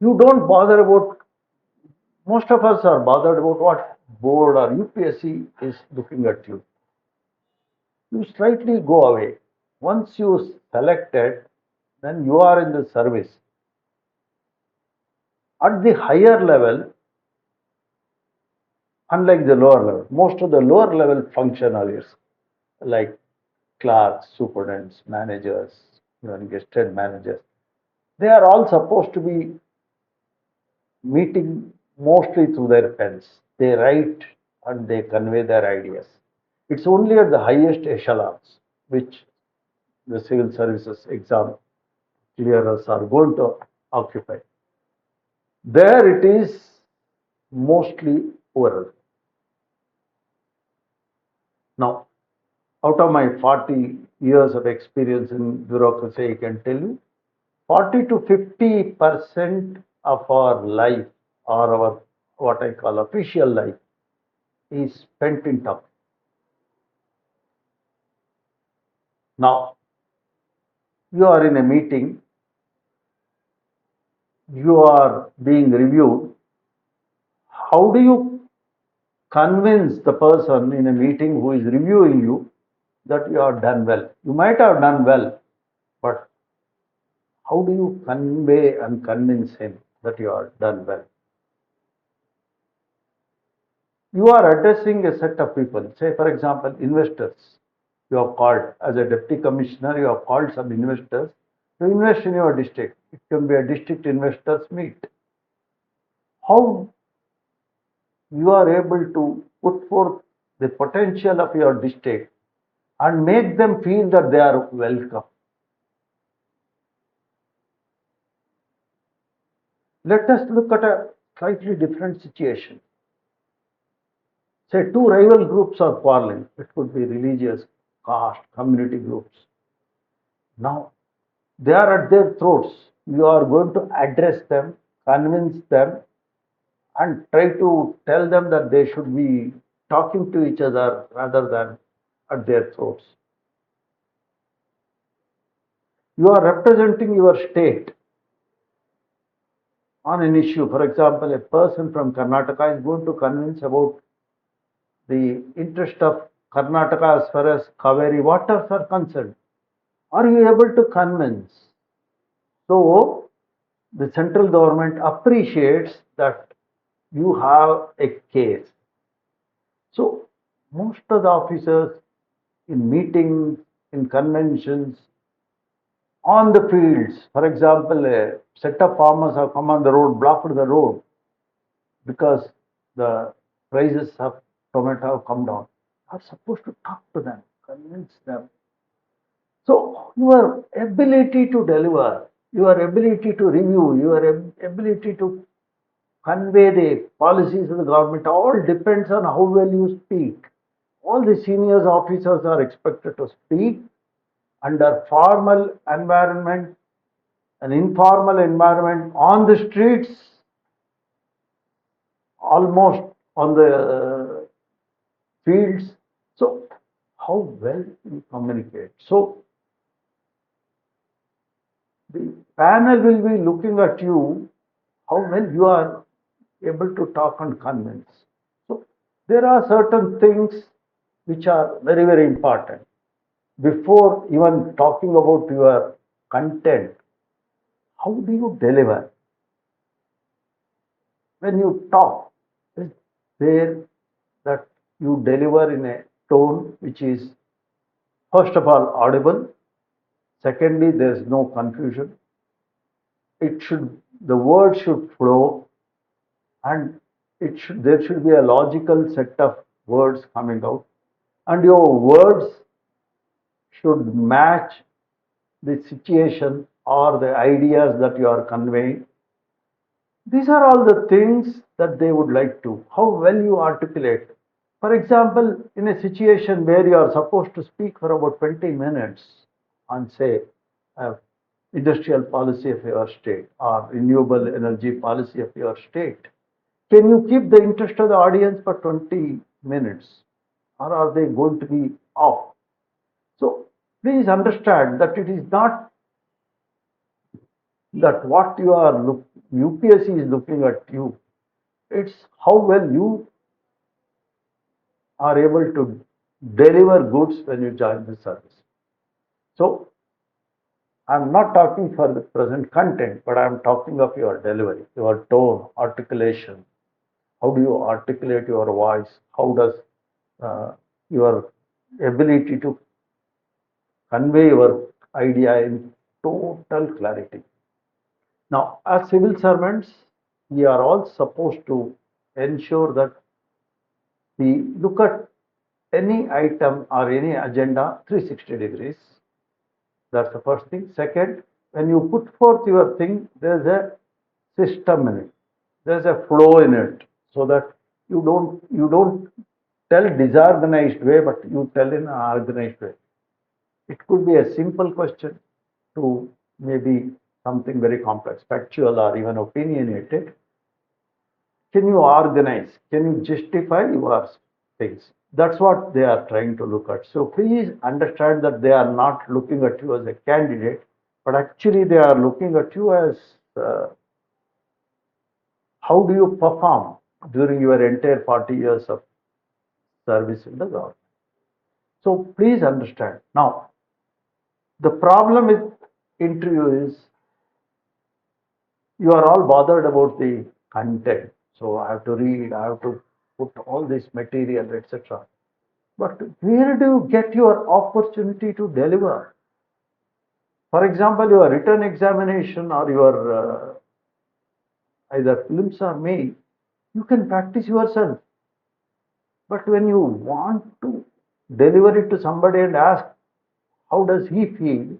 You don't bother about, most of us are bothered about what board or UPSC is looking at you. You slightly go away. Once you selected, then you are in the service. At the higher level, unlike the lower level, most of the lower level functionaries like clerks, superintendents, managers, even guested managers, they are all supposed to be meeting mostly through their pens. They write and they convey their ideas. It's only at the highest echelons which the civil services exam clearers are going to occupy. There it is mostly oral. Now, out of my 40 years of experience in bureaucracy, I can tell you 40 to 50% of our life, or our what I call official life, is spent in talking. Now, you are in a meeting, you are being reviewed. How do you convince the person in a meeting who is reviewing you that you have done well? You might have done well, but how do you convey and convince him that you are done well? You are addressing a set of people, say for example, investors. You have called as a deputy commissioner, you have called some investors to invest in your district. It can be a district investors meet. How you are able to put forth the potential of your district and make them feel that they are welcome. Let us look at a slightly different situation. Say two rival groups are quarreling. It could be religious, caste, community groups. Now, they are at their throats. You are going to address them, convince them, and try to tell them that they should be talking to each other rather than at their throats. You are representing your state on an issue. For example, a person from Karnataka is going to convince about the interest of Karnataka as far as Kaveri waters are concerned. Are you able to convince? So, the central government appreciates that you have a case. So, most of the officers in meetings, in conventions, on the fields, for example, a set of farmers have come on the road, blocked the road because the prices of tomato have come down. You are supposed to talk to them, convince them. So, your ability to deliver, your ability to review, your ability to convey the policies of the government all depends on how well you speak. All the senior officers are expected to speak under formal environment, an informal environment, on the streets, almost on the fields. So, how well you communicate. So, the panel will be looking at you, how well you are able to talk and convince. So, there are certain things which are very, very important. Before even talking about your content, how do you deliver? When you talk, is there that you deliver in a tone which is, first of all, audible. Secondly, there is no confusion. The word should flow, and there should be a logical set of words coming out, and your words should match the situation or the ideas that you are conveying. These are all the things that they would like to, how well you articulate. For example, in a situation where you are supposed to speak for about 20 minutes on, say, industrial policy of your state or renewable energy policy of your state, can you keep the interest of the audience for 20 minutes, or are they going to be off? So please understand that it is not that what you are UPSC is looking at you. It's how well you are able to deliver goods when you join the service. So I'm not talking for the present content, but I'm talking of your delivery, your tone, articulation. How do you articulate your voice? How does your ability to convey your idea in total clarity? Now, as civil servants, we are all supposed to ensure that we look at any item or any agenda 360 degrees. That's the first thing. Second, when you put forth your thing, there's a system in it. There's a flow in it, so that you don't tell disorganized way, but you tell in an organized way. It could be a simple question to maybe something very complex, factual or even opinionated. Can you organize? Can you justify your things? That's what they are trying to look at. So please understand that they are not looking at you as a candidate, but actually they are looking at you as how do you perform during your entire 40 years of service in the government. So please understand. Now, the problem with interview is you are all bothered about the content. So I have to read, I have to put all this material, etc. But where do you get your opportunity to deliver? For example, your written examination or your either films or mail, you can practice yourself. But when you want to deliver it to somebody and ask, how does he feel?